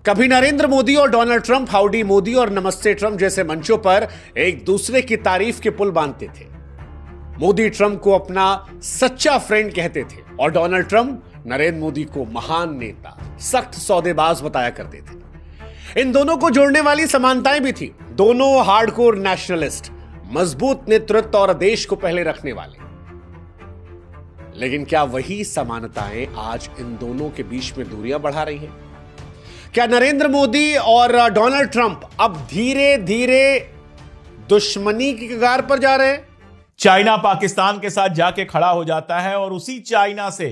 कभी नरेंद्र मोदी और Donald Trump howdy Modi और नमस्ते ट्रंप जैसे मंचों पर एक दूसरे की तारीफ के पुल बांधते थे। मोदी ट्रंप को अपना सच्चा फ्रेंड कहते थे और डोनाल्ड ट्रंप नरेंद्र मोदी को महान नेता, सख्त सौदेबाज बताया करते थे। इन दोनों को जोड़ने वाली समानताएं भी थी। दोनों हार्डकोर नेशनलिस्ट, मजबूत नेतृत्व और देश को पहले रखने वाले। लेकिन क्या वही समानताएं आज इन दोनों के बीच में दूरियां बढ़ा रही हैं? क्या नरेंद्र मोदी और डोनाल्ड ट्रंप अब धीरे धीरे दुश्मनी की कगार पर जा रहे हैं? चाइना पाकिस्तान के साथ जाके खड़ा हो जाता है और उसी चाइना से,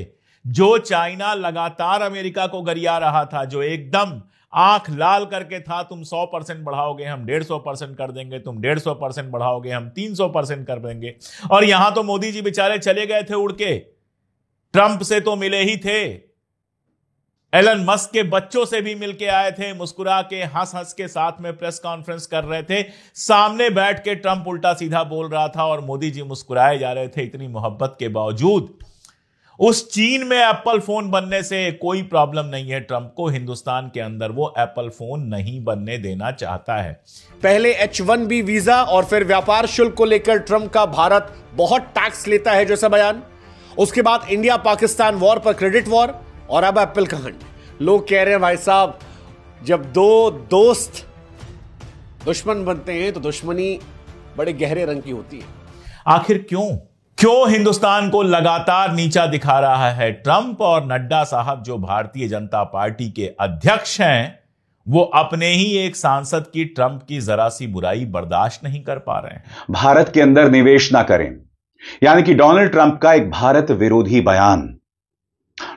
जो चाइना लगातार अमेरिका को गरिया रहा था, जो एकदम आंख लाल करके था, तुम 100% बढ़ाओगे हम 150% कर देंगे, तुम 150% बढ़ाओगे हम 300% कर देंगे। और यहां तो मोदी जी बेचारे चले गए थे उड़ के, ट्रंप से तो मिले ही थे, एलन मस्क के बच्चों से भी मिलके आए थे, मुस्कुरा के हंस हंस के साथ में प्रेस कॉन्फ्रेंस कर रहे थे। सामने बैठ के ट्रंप उल्टा सीधा बोल रहा था और मोदी जी मुस्कुराए जा रहे थे। इतनी मोहब्बत के बावजूद उस चीन में एप्पल फोन बनने से कोई प्रॉब्लम नहीं है ट्रंप को। हिंदुस्तान के अंदर वो एप्पल फोन नहीं बनने देना चाहता है। पहले H1B वीजा और फिर व्यापार शुल्क को लेकर ट्रंप का भारत बहुत टैक्स लेता है जैसा बयान। उसके बाद इंडिया पाकिस्तान वॉर पर क्रेडिट वॉर और अब एप्पल का हंट। लोग कह रहे हैं भाई साहब, जब दो दोस्त दुश्मन बनते हैं तो दुश्मनी बड़े गहरे रंग की होती है। आखिर क्यों हिंदुस्तान को लगातार नीचा दिखा रहा है ट्रंप? और नड्डा साहब जो भारतीय जनता पार्टी के अध्यक्ष हैं, वो अपने ही एक सांसद की ट्रंप की जरा सी बुराई बर्दाश्त नहीं कर पा रहे हैं। भारत के अंदर निवेश ना करें, यानी कि डोनाल्ड ट्रंप का एक भारत विरोधी बयान।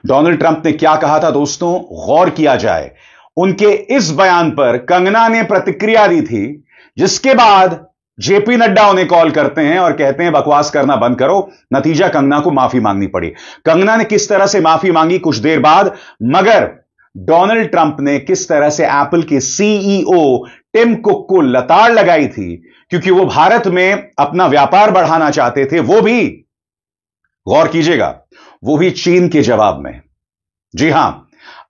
डोनाल्ड ट्रंप ने क्या कहा था दोस्तों, गौर किया जाए। उनके इस बयान पर कंगना ने प्रतिक्रिया दी थी, जिसके बाद जेपी नड्डा उन्हें कॉल करते हैं और कहते हैं बकवास करना बंद करो। नतीजा कंगना को माफी मांगनी पड़ी। कंगना ने किस तरह से माफी मांगी कुछ देर बाद, मगर डोनाल्ड ट्रंप ने किस तरह से एप्पल के सीईओ टिम कुक को लताड़ लगाई थी, क्योंकि वो भारत में अपना व्यापार बढ़ाना चाहते थे। वो भी, गौर कीजिएगा, वो भी चीन के जवाब में। जी हां,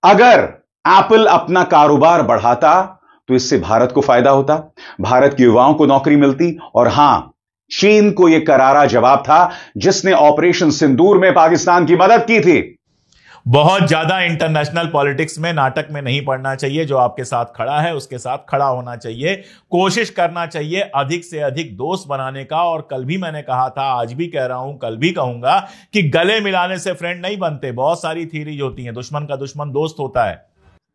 अगर एप्पल अपना कारोबार बढ़ाता तो इससे भारत को फायदा होता, भारत के युवाओं को नौकरी मिलती। और हां, चीन को यह करारा जवाब था जिसने ऑपरेशन सिंदूर में पाकिस्तान की मदद की थी। बहुत ज्यादा इंटरनेशनल पॉलिटिक्स में, नाटक में नहीं पड़ना चाहिए। जो आपके साथ खड़ा है उसके साथ खड़ा होना चाहिए, कोशिश करना चाहिए अधिक से अधिक दोस्त बनाने का। और कल भी मैंने कहा था, आज भी कह रहा हूं, कल भी कहूंगा कि गले मिलाने से फ्रेंड नहीं बनते। बहुत सारी थीरीज होती हैं, दुश्मन का दुश्मन दोस्त होता है।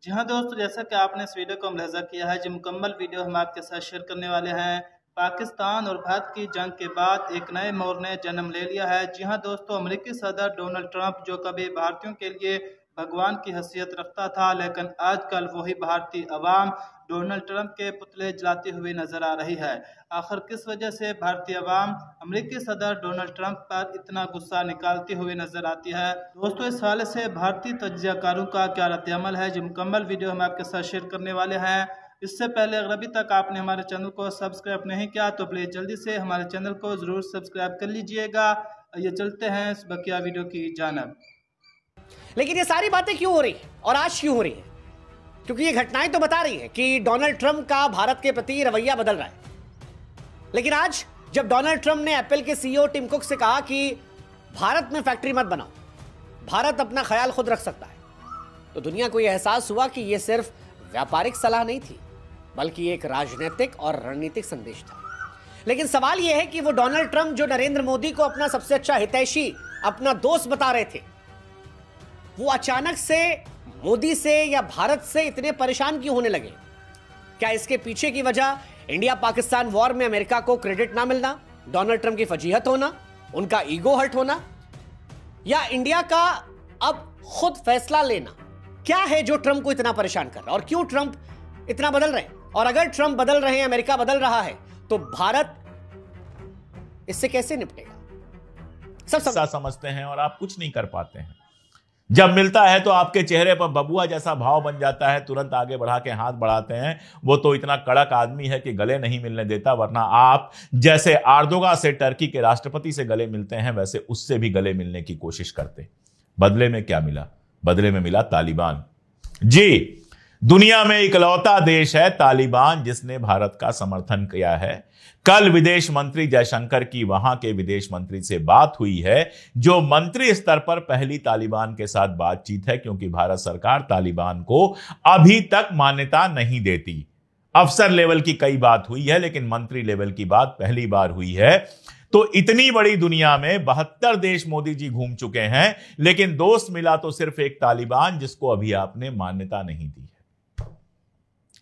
जी हाँ दोस्तों, जैसा कि आपने इस वीडियो को मुलाहिजा किया है, जो मुकम्मल वीडियो हम आपके साथ शेयर करने वाले हैं। पाकिस्तान और भारत की जंग के बाद एक नए मोड़ ने जन्म ले लिया है। जी हाँ दोस्तों, अमेरिकी सदर डोनाल्ड ट्रंप, जो कभी भारतीयों के लिए भगवान की हैसियत रखता था, लेकिन आजकल वही भारतीय अवाम डोनाल्ड ट्रंप के पुतले जलाती हुई नजर आ रही है। आखिर किस वजह से भारतीय अवाम अमेरिकी सदर डोनाल्ड ट्रंप पर इतना गुस्सा निकालती हुई नजर आती है? दोस्तों, इस हवाले से भारतीय तज्जियाकारों का क्या रद्द-ए-अमल है, जो मुकम्मल वीडियो हम आपके साथ शेयर करने वाले हैं। इससे पहले अगर अभी तक आपने हमारे चैनल को सब्सक्राइब नहीं किया तो प्लीज जल्दी से हमारे चैनल को जरूर सब्सक्राइब कर लीजिएगा। ये चलते हैं इस बकिया वीडियो की जानिब। लेकिन ये सारी बातें क्यों हो रही हैं और आज क्यों हो रही हैं? क्योंकि ये घटनाएं तो बता रही हैं कि डोनाल्ड ट्रंप का भारत के प्रति रवैया बदल रहा है। लेकिन आज जब डोनाल्ड ट्रंप ने एप्पल के सीईओ टिम कुक से कहा कि भारत में फैक्ट्री मत बनाओ, भारत अपना ख्याल खुद रख सकता है, तो दुनिया को यह एहसास हुआ कि यह सिर्फ व्यापारिक सलाह नहीं थी, बल्कि एक राजनीतिक और रणनीतिक संदेश था। लेकिन सवाल यह है कि वो डोनाल्ड ट्रंप, जो नरेंद्र मोदी को अपना सबसे अच्छा हितैषी, अपना दोस्त बता रहे थे, वो अचानक से मोदी से या भारत से इतने परेशान क्यों होने लगे? क्या इसके पीछे की वजह इंडिया पाकिस्तान वॉर में अमेरिका को क्रेडिट ना मिलना, डोनाल्ड ट्रंप की फजीहत होना, उनका ईगो हर्ट होना, या इंडिया का अब खुद फैसला लेना? क्या है जो ट्रंप को इतना परेशान कर रहा है और क्यों ट्रंप इतना बदल रहे हैं? और अगर ट्रंप बदल रहे हैं, अमेरिका बदल रहा है, तो भारत इससे कैसे निपटेगा? सब समझते हैं और आप कुछ नहीं कर पाते हैं। जब मिलता है तो आपके चेहरे पर बबुआ जैसा भाव बन जाता है, तुरंत आगे बढ़ा के हाथ बढ़ाते हैं। वो तो इतना कड़क आदमी है कि गले नहीं मिलने देता, वरना आप जैसे एर्दोगान से टर्की के राष्ट्रपति से गले मिलते हैं, वैसे उससे भी गले मिलने की कोशिश करते। बदले में क्या मिला? बदले में मिला तालिबान। जी, दुनिया में इकलौता देश है तालिबान जिसने भारत का समर्थन किया है। कल विदेश मंत्री जयशंकर की वहां के विदेश मंत्री से बात हुई है, जो मंत्री स्तर पर पहली तालिबान के साथ बातचीत है, क्योंकि भारत सरकार तालिबान को अभी तक मान्यता नहीं देती। अफसर लेवल की कई बात हुई है, लेकिन मंत्री लेवल की बात पहली बार हुई है। तो इतनी बड़ी दुनिया में 72 देश मोदी जी घूम चुके हैं, लेकिन दोस्त मिला तो सिर्फ एक तालिबान, जिसको अभी आपने मान्यता नहीं दी है।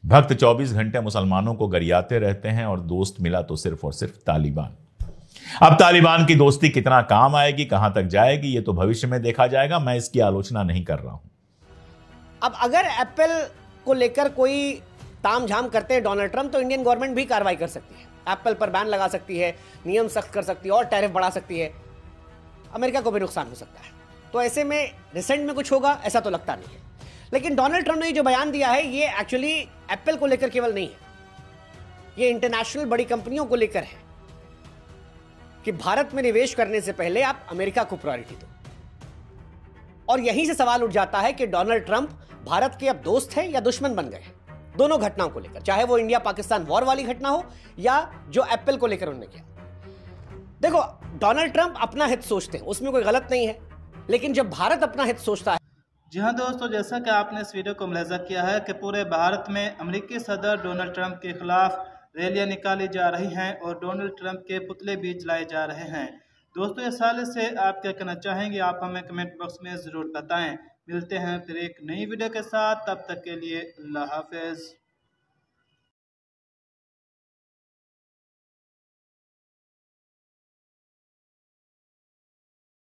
भक्त 24 घंटे मुसलमानों को गरियाते रहते हैं और दोस्त मिला तो सिर्फ और सिर्फ तालिबान। अब तालिबान की दोस्ती कितना काम आएगी, कहां तक जाएगी, यह तो भविष्य में देखा जाएगा। मैं इसकी आलोचना नहीं कर रहा हूं। अब अगर एप्पल को लेकर कोई तामझाम करते हैं डोनाल्ड ट्रंप, तो इंडियन गवर्नमेंट भी कार्रवाई कर सकती है, एप्पल पर बैन लगा सकती है, नियम सख्त कर सकती है और टैरिफ बढ़ा सकती है। अमेरिका को भी नुकसान हो सकता है। तो ऐसे में रिसेंट में कुछ होगा ऐसा तो लगता नहीं है। लेकिन डोनाल्ड ट्रंप ने जो बयान दिया है, ये एक्चुअली एप्पल को लेकर केवल नहीं है, ये इंटरनेशनल बड़ी कंपनियों को लेकर है कि भारत में निवेश करने से पहले आप अमेरिका को प्रायोरिटी दो। और यहीं से सवाल उठ जाता है कि डोनाल्ड ट्रंप भारत के अब दोस्त है या दुश्मन बन गए हैं, दोनों घटनाओं को लेकर, चाहे वो इंडिया पाकिस्तान वॉर वाली घटना हो या जो एप्पल को लेकर उन्होंने किया। देखो, डोनाल्ड ट्रंप अपना हित सोचते हैं, उसमें कोई गलत नहीं है, लेकिन जब भारत अपना हित सोचता है। जी हाँ दोस्तों, जैसा कि आपने इस वीडियो को मुलाहिजा किया है कि पूरे भारत में अमेरिकी सदर डोनाल्ड ट्रंप के खिलाफ रैलियां निकाली जा रही हैं और डोनाल्ड ट्रंप के पुतले भी जलाए जा रहे हैं। दोस्तों, इस हवाले से आप क्या कहना चाहेंगे, आप हमें कमेंट बॉक्स में ज़रूर बताएं। मिलते हैं फिर एक नई वीडियो के साथ, तब तक के लिए अल्लाह हाफिज़।